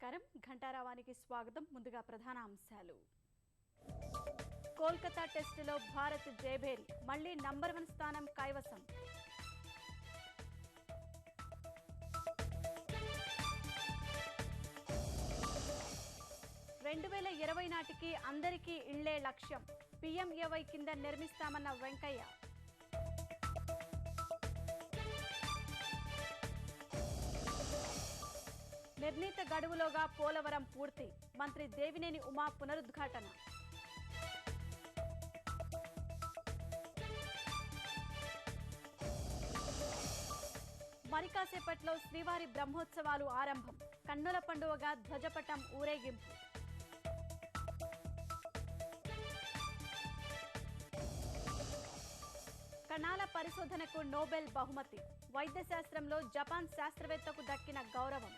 నమస్కారం ఘంటారావానికి స్వాగతం ముందుగా ప్రధాన అంశాలు కోల్కతా టెస్టులో భారత్ జయభేరి మళ్ళీ నంబర్ 1 స్థానం కైవసం 2020 నాటికి అందరికీ ఇళ్లే లక్ష్యం పీఎంఏవై కింద నిర్మిస్తామన్న వెంకయ్య నిర్ణీత గడువులోగా పోలవరం పూర్తి మంత్రి దేవినేని ఉమా పునరుద్ఘాటన మరికాసేపట్లో శ్రీవారి బ్రహ్మోత్సవాలు ఆరంభం కన్నుల పండువగా ధ్వజపటం ఊరేగింపు కణాల పరిశోధనకు నోబెల్ బహుమతి వైద్య శాస్త్రంలో జపాన్ శాస్త్రవేత్తకు దక్కిన గౌరవం